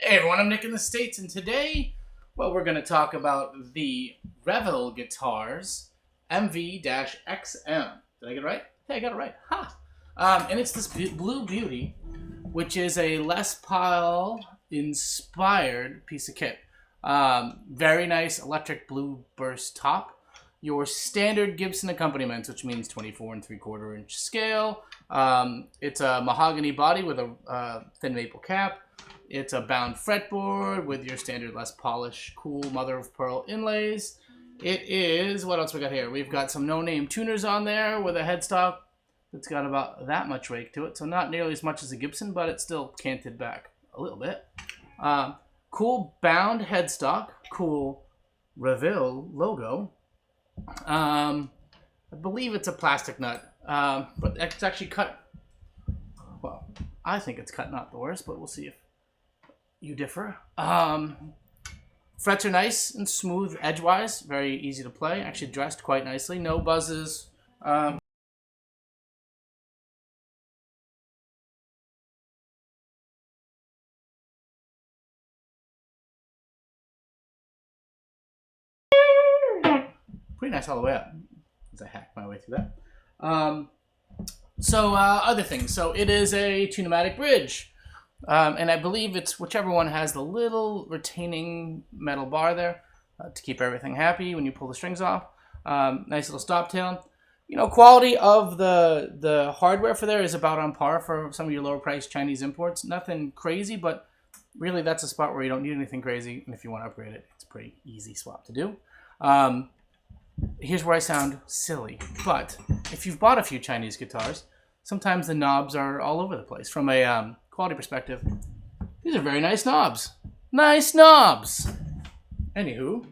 Hey everyone, I'm Nick in the States, and today, well, we're going to talk about the Reville guitars MV-XM. Did I get it right? Hey, I got it right. Ha! And it's this Blue Beauty, which is a Les Paul inspired piece of kit. Very nice electric blue burst top. Your standard Gibson accompaniment, which means 24 and 3/4 inch scale. It's a mahogany body with a thin maple cap. It's a bound fretboard with your standard Les Polish cool mother of pearl inlays. It is, what else we got here? We've got some no-name tuners on there with a headstock that's got about that much rake to it. So not nearly as much as a Gibson, but it's still canted back a little bit. Cool bound headstock, cool Reville logo. I believe it's a plastic nut, but it's actually cut. Well, I think it's cut not the worst, but we'll see if you differ. Frets are nice and smooth edgewise, very easy to play. Actually dressed quite nicely, no buzzes. Pretty nice all the way up, as I hack my way through that. Other things. So it is a two-pneumatic bridge. And I believe it's whichever one has the little retaining metal bar there to keep everything happy when you pull the strings off. Nice little stop tail. You know, quality of the hardware for there is about on par for some of your lower priced Chinese imports. Nothing crazy, but really that's a spot where you don't need anything crazy. And if you want to upgrade it, it's a pretty easy swap to do. Here's where I sound silly, but if you've bought a few Chinese guitars, sometimes the knobs are all over the place. From a quality perspective, these are very nice knobs. Nice knobs! Anywho,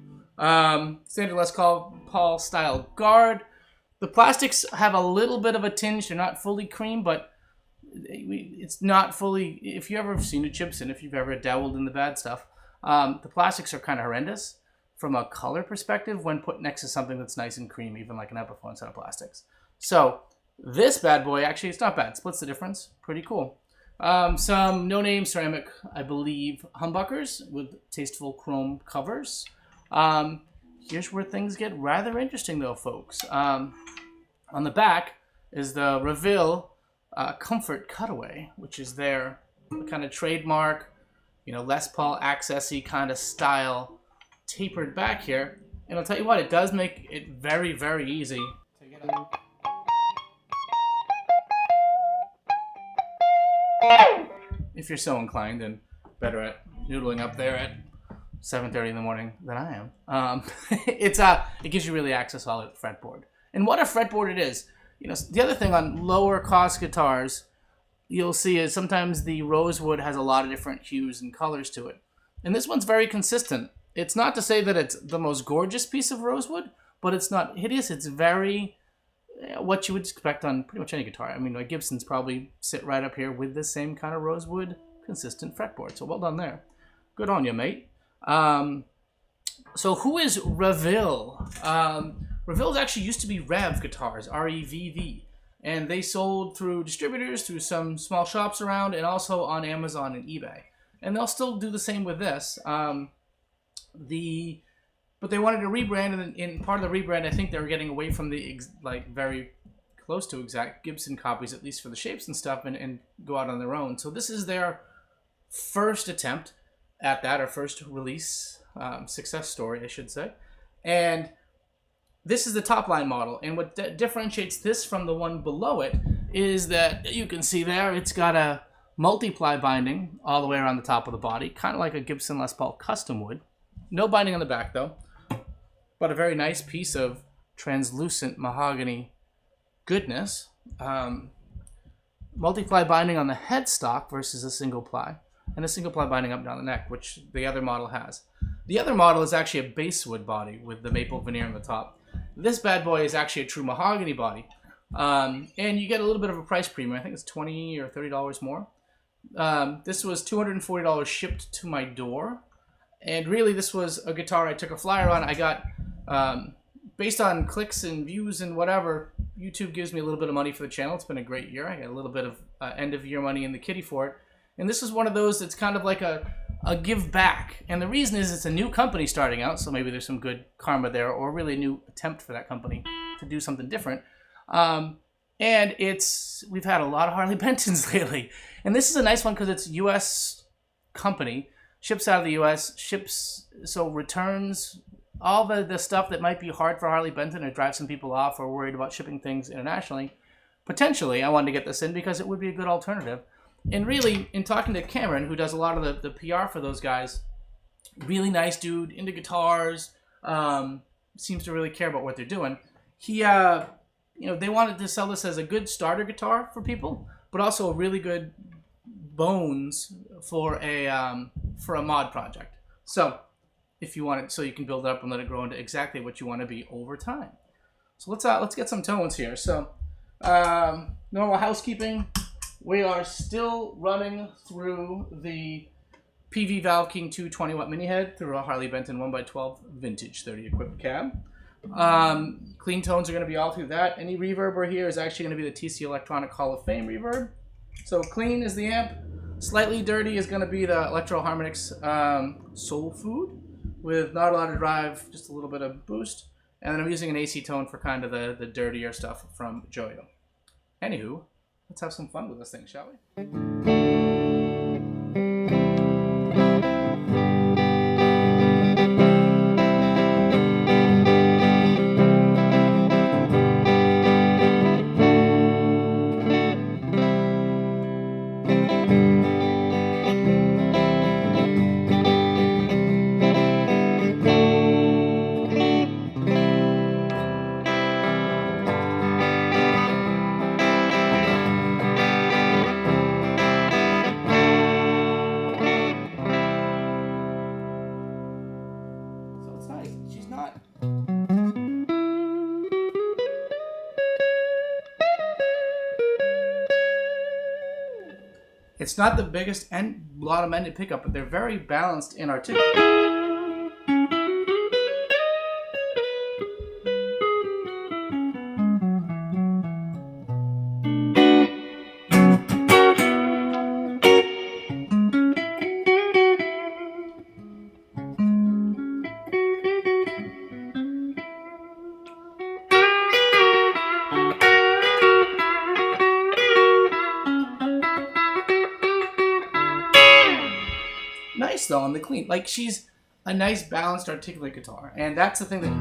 standard Les Paul style guard. The plastics have a little bit of a tinge. They're not fully cream, but it's not fully... If you've ever seen a Gibson, if you've ever dabbled in the bad stuff, the plastics are kind of horrendous from a color perspective when put next to something that's nice and cream, even like an Epiphone set of plastics. So this bad boy, actually, it's not bad. Splits the difference. Pretty cool. Some no-name ceramic, I believe, humbuckers with tasteful chrome covers. Here's where things get rather interesting, though, folks. On the back is the Reville Comfort Cutaway, which is their kind of trademark, Les Paul accessy kind of style tapered back here. And I'll tell you what, it does make it very, very easy to get it. If you're so inclined and better at noodling up there at 7:30 in the morning than I am, it gives you really access all at the fretboard. And what a fretboard it is! The other thing on lower cost guitars, you'll see is sometimes the rosewood has a lot of different hues and colors to it, and this one's very consistent. It's not to say that it's the most gorgeous piece of rosewood, but it's not hideous. It's very what you would expect on pretty much any guitar. I mean, like Gibson's probably sit right up here with the same kind of rosewood consistent fretboard. So well done there. Good on you, mate. So who is Reville? Reville actually used to be Revv guitars, R-E-V-V. And they sold through distributors, through some small shops around, and also on Amazon and eBay. And they'll still do the same with this. But they wanted to rebrand, and in part of the rebrand, I think they were getting away from the very close to exact Gibson copies, at least for the shapes and stuff, and go out on their own. So this is their first attempt at that, or first release success story, I should say. And this is the top line model, and what differentiates this from the one below it is that you can see there it's got a multiply binding all the way around the top of the body, kind of like a Gibson Les Paul custom would. No binding on the back though, but a very nice piece of translucent mahogany goodness. Multiply binding on the headstock versus a single ply, and a single ply binding up and down the neck, which the other model has. The other model is actually a basswood body with the maple veneer on the top. This bad boy is actually a true mahogany body, and you get a little bit of a price premium. I think it's $20 or $30 more. This was $240 shipped to my door. And really, this was a guitar I took a flyer on. I got, based on clicks and views and whatever, YouTube gives me a little bit of money for the channel. It's been a great year. I got a little bit of end-of-year money in the kitty for it. And this is one of those that's kind of like a give back. And the reason is it's a new company starting out, so maybe there's some good karma there, or really a new attempt for that company to do something different. And we've had a lot of Harley Bentons lately. And this is a nice one because it's U.S. company, ships out of the U.S., so returns all the stuff that might be hard for Harley Benton or drive some people off or worried about shipping things internationally. Potentially, I wanted to get this in because it would be a good alternative. And really, in talking to Cameron, who does a lot of the PR for those guys, really nice dude, into guitars, seems to really care about what they're doing. He, they wanted to sell this as a good starter guitar for people, but also a really good bones for a mod project. So, if you want it, so you can build it up and let it grow into exactly what you want to be over time. So let's get some tones here. So, normal housekeeping. We are still running through the PV Valve King 2 20 watt mini head through a Harley Benton 1x12 vintage 30 equipped cab. Clean tones are going to be all through that. Any reverb we're here is actually going to be the TC Electronic Hall of Fame reverb. So clean is the amp. Slightly dirty is going to be the Electro Harmonix Soul Food with not a lot of drive, just a little bit of boost. And then I'm using an AC tone for kind of the dirtier stuff from Joyo. Anywho, let's have some fun with this thing, shall we? It's not the biggest and a lot of mended pickup, but they're very balanced and articulate. Nice though on the clean, like she's a nice balanced articulate guitar, and that's the thing that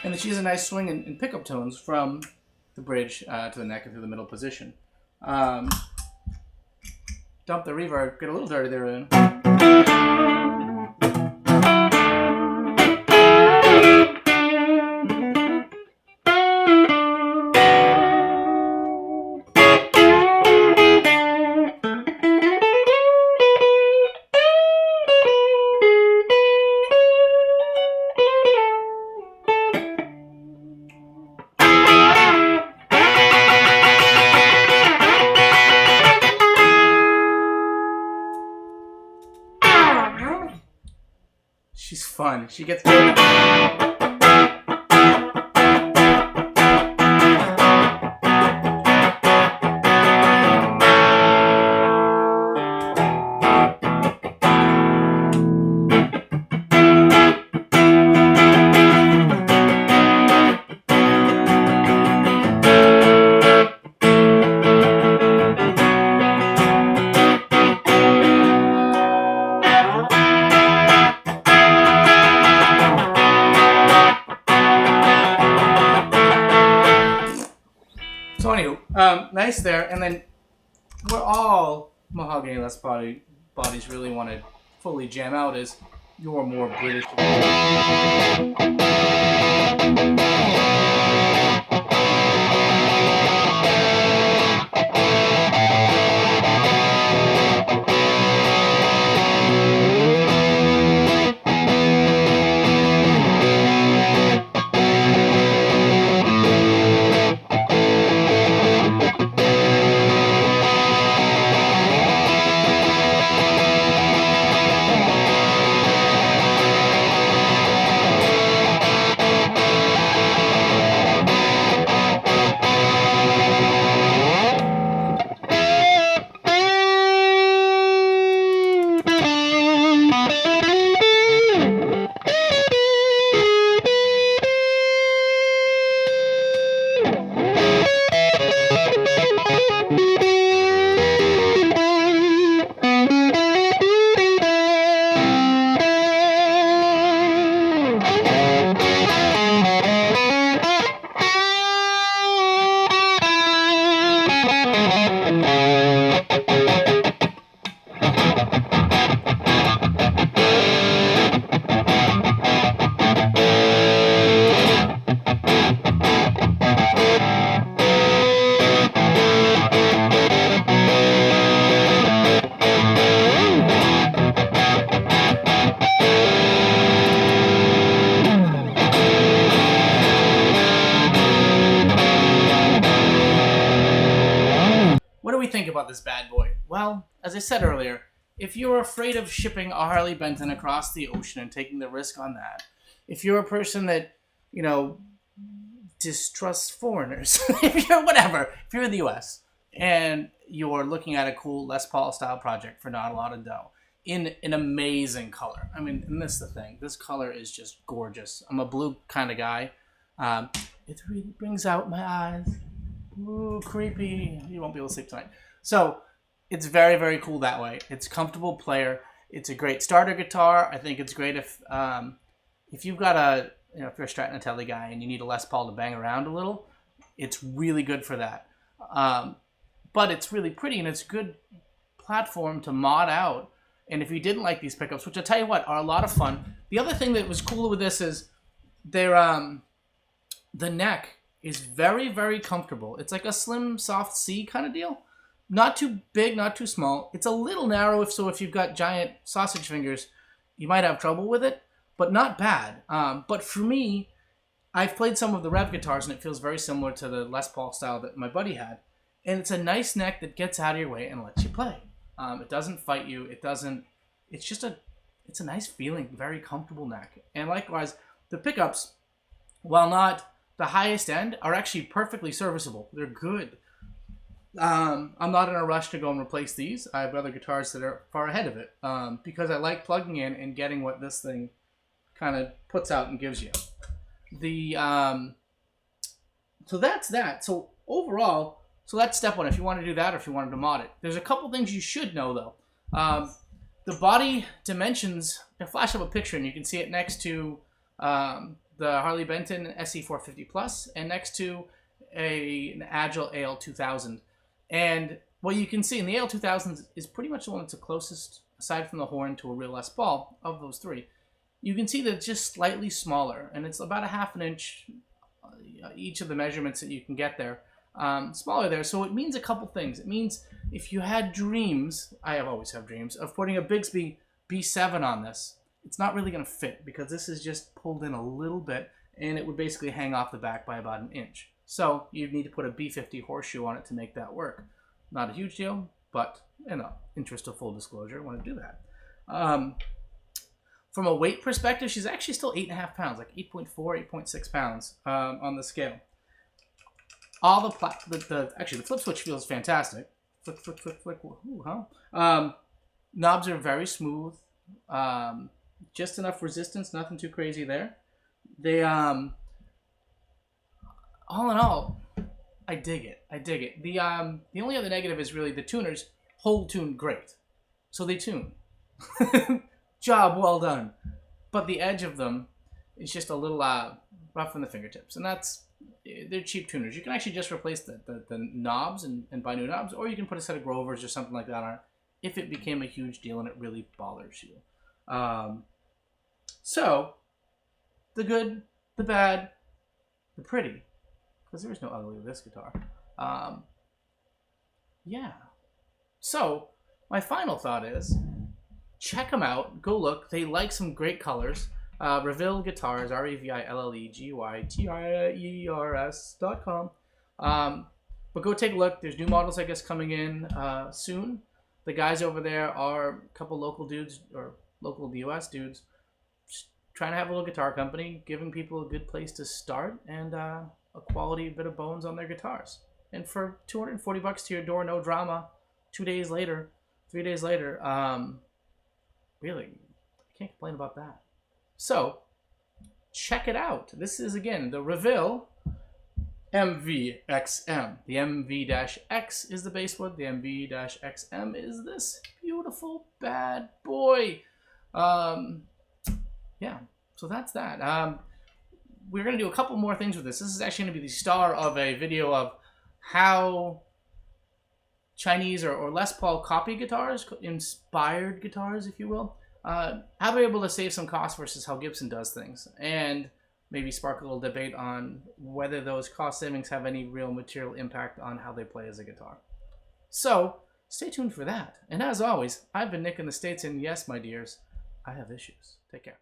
and then she has a nice swing in pickup tones from the bridge to the neck and through the middle position. Dump the reverb, get a little dirty there in. She's fun. She gets... So anywho, nice there, and then where all mahogany Les bodies really want to fully jam out is your more British. this bad boy? Well, as I said earlier, if you're afraid of shipping a Harley Benton across the ocean and taking the risk on that, if you're a person that, you know, distrusts foreigners, if you're in the US and you're looking at a cool Les Paul style project for not a lot of dough in an amazing color. I mean, and this is the thing. This color is just gorgeous. I'm a blue kind of guy. It really brings out my eyes. Ooh, creepy. You won't be able to sleep tonight. So it's very, very cool that way. It's comfortable player. It's a great starter guitar. I think it's great if you've got if you're a Strat guy and you need a Les Paul to bang around a little, it's really good for that. But it's really pretty and it's a good platform to mod out. And if you didn't like these pickups, which I tell you what, are a lot of fun. The other thing that was cool with this is the neck is very, very comfortable. It's like a slim, soft C kind of deal. Not too big, not too small. It's a little narrow, so if you've got giant sausage fingers, you might have trouble with it, but not bad. But for me, I've played some of the Revv guitars, and it feels very similar to the Les Paul style that my buddy had. And it's a nice neck that gets out of your way and lets you play. It doesn't fight you. It's a nice feeling, very comfortable neck. And likewise, the pickups, while not the highest end, are actually perfectly serviceable. They're good. I'm not in a rush to go and replace these. I have other guitars that are far ahead of it because I like plugging in and getting what this thing kind of puts out and gives you. So that's that. So overall, so that's step one if you want to do that or if you wanted to mod it. There's a couple things you should know though. The body dimensions, I flash up a picture and you can see it next to the Harley Benton SE450 Plus and next to an Agile AL2000. And what you can see in the AL2000 is pretty much the one that's the closest, aside from the horn, to a real Les Paul of those three. You can see that it's just slightly smaller, and it's about a half an inch each of the measurements that you can get there. Smaller there, so it means a couple things. It means if you had dreams, I always have dreams, of putting a Bigsby B7 on this, it's not really going to fit because this is just pulled in a little bit, and it would basically hang off the back by about an inch. So you'd need to put a B50 horseshoe on it to make that work. Not a huge deal, but in the interest of full disclosure, I want to do that. From a weight perspective, she's actually still 8.5 pounds, like 8.4, 8.6 pounds on the scale. All actually the flip switch feels fantastic. Flick, flick, flick, flick. Ooh, huh? Knobs are very smooth. Just enough resistance, nothing too crazy there. They all in all, I dig it. I dig it. The only other negative is really the tuners hold tune great. So they tune. Job well done. But the edge of them is just a little rough in the fingertips. And they're cheap tuners. You can actually just replace the knobs and buy new knobs, or you can put a set of Grovers or something like that on it if it became a huge deal and it really bothers you. So, the good, the bad, the pretty. Because there is no ugly with this guitar. Yeah. So, my final thought is, check them out. Go look. They like some great colors. Reville Guitars, RevilleGuitars.com. But go take a look. There's new models, I guess, coming in soon. The guys over there are a couple local dudes, or local to the US dudes, just trying to have a little guitar company, giving people a good place to start, and a quality bit of bones on their guitars. And for $240 to your door, no drama, 2 days later, 3 days later, really, I can't complain about that. So, check it out. This is, again, the Reville MV-XM. The MV-X is the bass wood. The MV-XM is this beautiful bad boy. Yeah, so that's that. We're going to do a couple more things with this. This is actually going to be the star of a video of how Chinese or Les Paul copy guitars, inspired guitars, if you will, how they're able to save some cost versus how Gibson does things, and maybe spark a little debate on whether those cost savings have any real material impact on how they play as a guitar. So, stay tuned for that. And as always, I've been Nick in the States, and yes, my dears, I have issues. Take care.